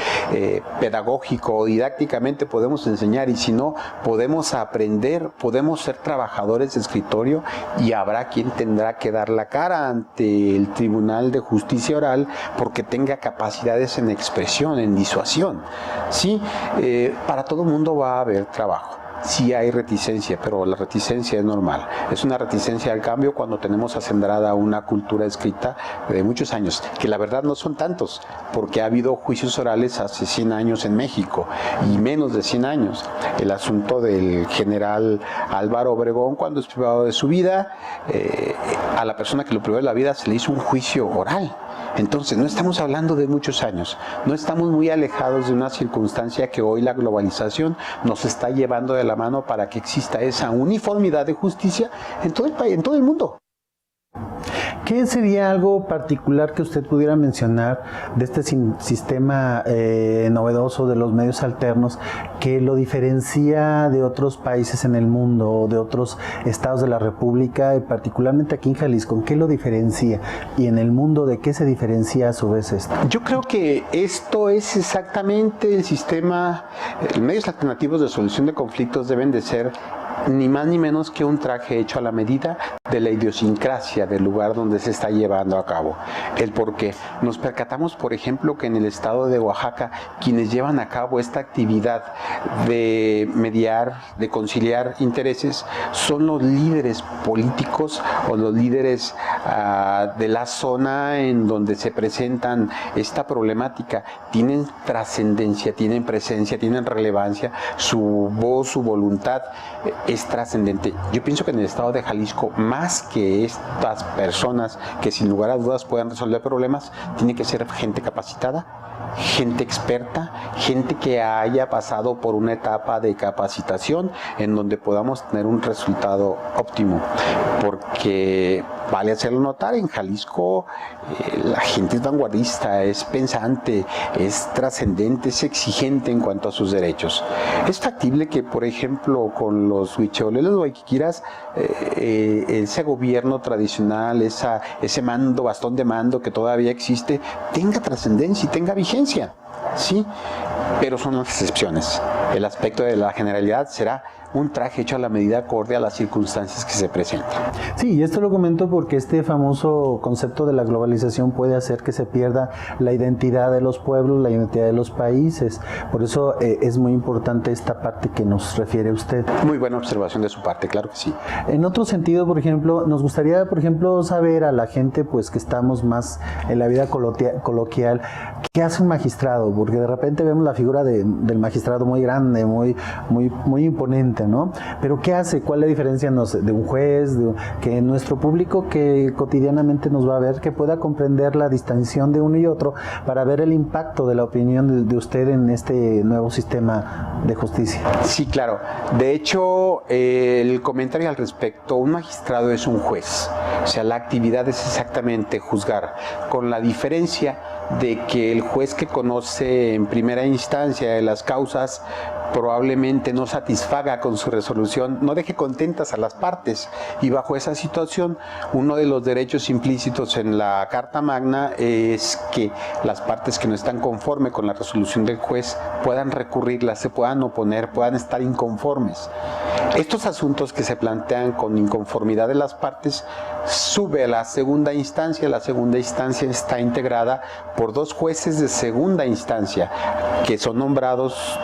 pedagógico o didácticamente podemos enseñar, y si no, podemos aprender, podemos ser trabajadores de escritorio y habrá quien tendrá que dar la cara ante el Tribunal de Justicia Oral porque tenga capacidades en expresión, en disuasión. Sí, para todo mundo va a haber trabajo. Sí hay reticencia, pero la reticencia es normal. Es una reticencia al cambio cuando tenemos acendrada una cultura escrita de muchos años, que la verdad no son tantos, porque ha habido juicios orales hace 100 años en México y menos de 100 años. El asunto del general Álvaro Obregón, cuando es privado de su vida, a la persona que lo privó de la vida se le hizo un juicio oral. Entonces, no estamos hablando de muchos años, no estamos muy alejados de una circunstancia que hoy la globalización nos está llevando de la mano para que exista esa uniformidad de justicia en todo el país, en todo el mundo. ¿Qué sería algo particular que usted pudiera mencionar de este sistema novedoso de los medios alternos que lo diferencia de otros países en el mundo o de otros estados de la República, y particularmente aquí en Jalisco? ¿Qué lo diferencia? Y en el mundo, ¿de qué se diferencia a su vez esto? Yo creo que esto es exactamente el sistema. Medios alternativos de solución de conflictos deben de ser ni más ni menos que un traje hecho a la medida de la idiosincrasia del lugar donde se está llevando a cabo. El por qué. Nos percatamos, por ejemplo, que en el estado de Oaxaca, quienes llevan a cabo esta actividad de mediar, de conciliar intereses, son los líderes políticos o los líderes de la zona en donde se presentan esta problemática. Tienen trascendencia, tienen presencia, tienen relevancia, su voz, su voluntad es trascendente. Yo pienso que en el estado de Jalisco, más que estas personas que sin lugar a dudas puedan resolver problemas, tiene que ser gente capacitada, gente experta, gente que haya pasado por una etapa de capacitación en donde podamos tener un resultado óptimo, porque vale hacerlo notar, en Jalisco la gente es vanguardista, es pensante, es trascendente, es exigente en cuanto a sus derechos. Es factible que, por ejemplo, con los huicholes, los guayquiquiras, ese gobierno tradicional, ese mando, bastón de mando que todavía existe, tenga trascendencia y tenga vigencia, ¿sí? Pero son las excepciones. El aspecto de la generalidad será un traje hecho a la medida acorde a las circunstancias que se presentan. Sí, y esto lo comento porque este famoso concepto de la globalización puede hacer que se pierda la identidad de los pueblos, la identidad de los países. Por eso es muy importante esta parte que nos refiere usted. Muy buena observación de su parte, claro que sí. En otro sentido, por ejemplo, nos gustaría, por ejemplo, saber a la gente pues que estamos más en la vida coloquial, ¿qué hace un magistrado? Porque de repente vemos la figura del magistrado muy grande, muy imponente, ¿no? Pero ¿qué hace? ¿Cuál es la diferencia de un juez? Que nuestro público que cotidianamente nos va a ver, que pueda comprender la distinción de uno y otro para ver el impacto de la opinión de usted en este nuevo sistema de justicia. Sí, claro. De hecho, el comentario al respecto, un magistrado es un juez. O sea, la actividad es exactamente juzgar, con la diferencia de que el juez que conoce en primera instancia de las causas probablemente no satisfaga con su resolución, no deje contentas a las partes, y bajo esa situación uno de los derechos implícitos en la Carta Magna es que las partes que no están conformes con la resolución del juez puedan recurrirla, se puedan oponer, puedan estar inconformes. Estos asuntos que se plantean con inconformidad de las partes sube a la segunda instancia está integrada por dos jueces de segunda instancia que son nombrados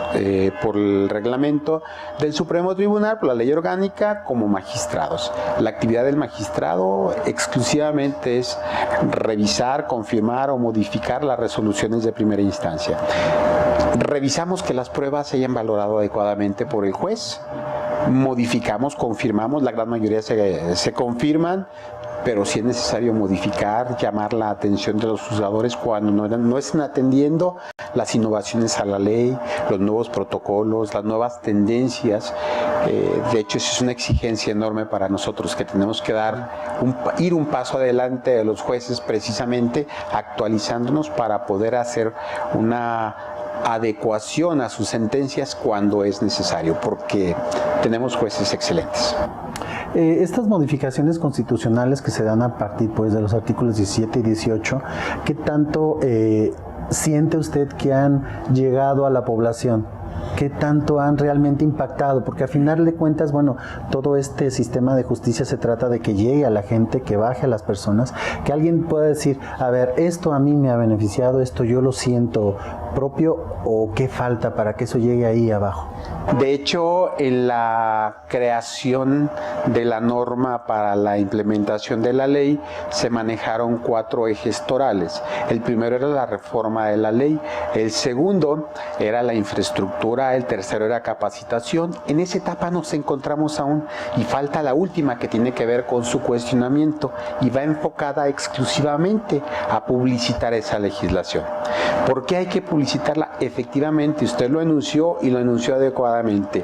por el reglamento del Supremo Tribunal, por la ley orgánica, como magistrados. La actividad del magistrado exclusivamente es revisar, confirmar o modificar las resoluciones de primera instancia. Revisamos que las pruebas se hayan valorado adecuadamente por el juez, modificamos, confirmamos, la gran mayoría se confirman, pero si es necesario modificar, llamar la atención de los juzgadores cuando no estén atendiendo las innovaciones a la ley, los nuevos protocolos, las nuevas tendencias. De hecho, eso es una exigencia enorme para nosotros, que tenemos que ir un paso adelante de los jueces, precisamente actualizándonos para poder hacer una adecuación a sus sentencias cuando es necesario, porque tenemos jueces excelentes. Estas modificaciones constitucionales que se dan a partir pues, de los artículos 17 y 18, ¿qué tanto siente usted que han llegado a la población? ¿Qué tanto han realmente impactado? Porque al final de cuentas, bueno, todo este sistema de justicia se trata de que llegue a la gente, que baje a las personas, que alguien pueda decir, a ver, esto a mí me ha beneficiado, esto yo lo siento propio, o qué falta para que eso llegue ahí abajo. De hecho, en la creación de la norma para la implementación de la ley se manejaron 4 ejes torales. El primero era la reforma de la ley, el segundo era la infraestructura, el tercero era capacitación. En esa etapa nos encontramos aún y falta la última, que tiene que ver con su cuestionamiento y va enfocada exclusivamente a publicitar esa legislación. ¿Por qué hay que publicitarla? Efectivamente, usted lo enunció y lo enunció adecuadamente.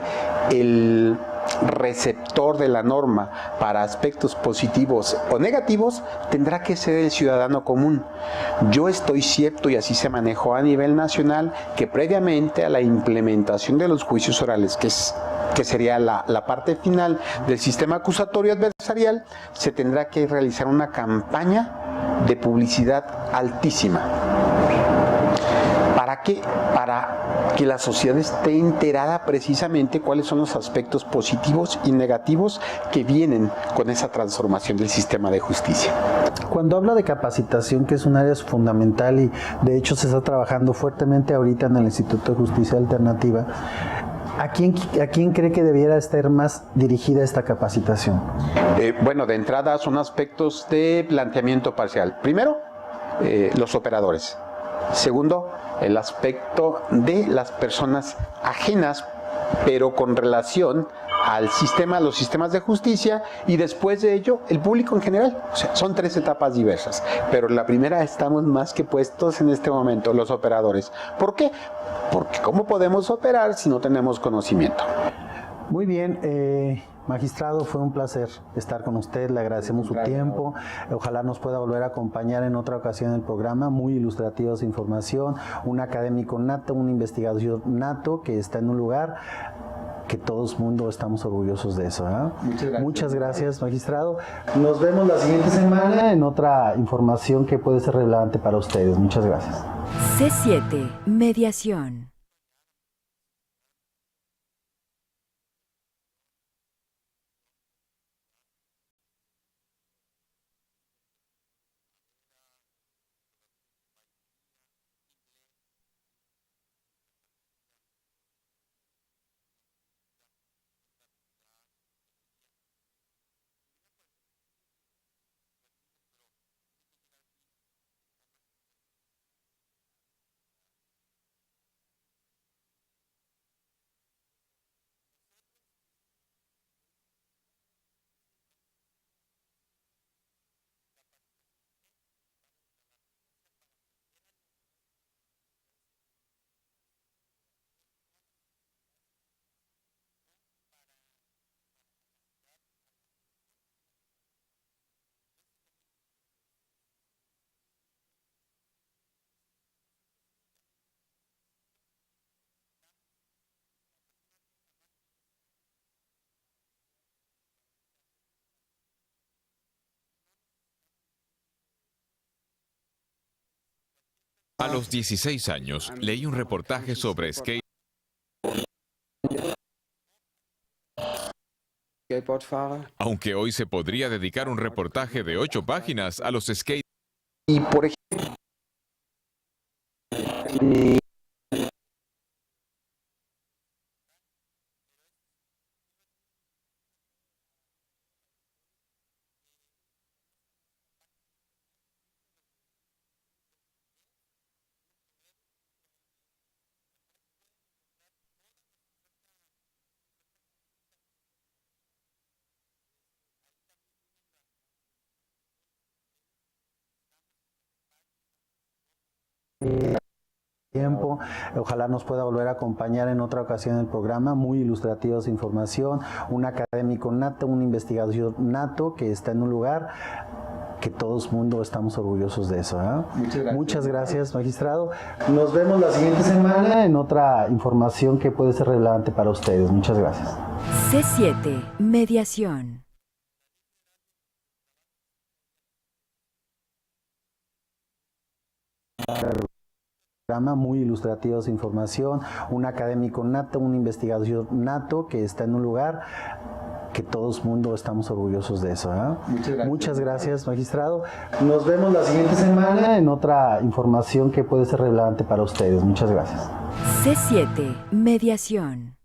El receptor de la norma para aspectos positivos o negativos tendrá que ser el ciudadano común. Yo estoy cierto, y así se manejó a nivel nacional, que previamente a la implementación de los juicios orales, que sería la parte final del sistema acusatorio adversarial, se tendrá que realizar una campaña de publicidad altísima. ¿Para qué? Para que la sociedad esté enterada precisamente cuáles son los aspectos positivos y negativos que vienen con esa transformación del sistema de justicia. Cuando habla de capacitación, que es un área fundamental y de hecho se está trabajando fuertemente ahorita en el Instituto de Justicia Alternativa, ¿a quién cree que debiera estar más dirigida esta capacitación? Bueno, de entrada son aspectos de planteamiento parcial. Primero, los operadores. Segundo, el aspecto de las personas ajenas pero con relación al sistema, a los sistemas de justicia, y después de ello el público en general. O sea, son 3 etapas diversas, pero en la primera estamos más que puestos en este momento los operadores. ¿Por qué? Porque ¿cómo podemos operar si no tenemos conocimiento? Muy bien, magistrado, fue un placer estar con usted, le agradecemos su tiempo, ojalá nos pueda volver a acompañar en otra ocasión en el programa, muy ilustrativa su información, un académico nato, un investigador nato que está en un lugar que todos el mundo estamos orgullosos de eso. Muchas gracias, magistrado. Nos vemos la siguiente semana en otra información que puede ser relevante para ustedes. Muchas gracias. C7 Mediación. A los 16 años, leí un reportaje sobre skate. Aunque hoy se podría dedicar un reportaje de 8 páginas a los skate. Y por ejemplo, tiempo, ojalá nos pueda volver a acompañar en otra ocasión en el programa, muy ilustrativa su información, un académico nato, un investigador nato que está en un lugar que todos el mundo estamos orgullosos de eso. Muchas gracias, magistrado. Nos vemos la siguiente semana en otra información que puede ser relevante para ustedes. Muchas gracias. C7 Mediación. Muy ilustrativa su información, un académico nato, un investigador nato que está en un lugar que todos el mundo estamos orgullosos de eso. Muchas gracias, magistrado. Nos vemos la siguiente semana en otra información que puede ser relevante para ustedes. Muchas gracias. C7 Mediación.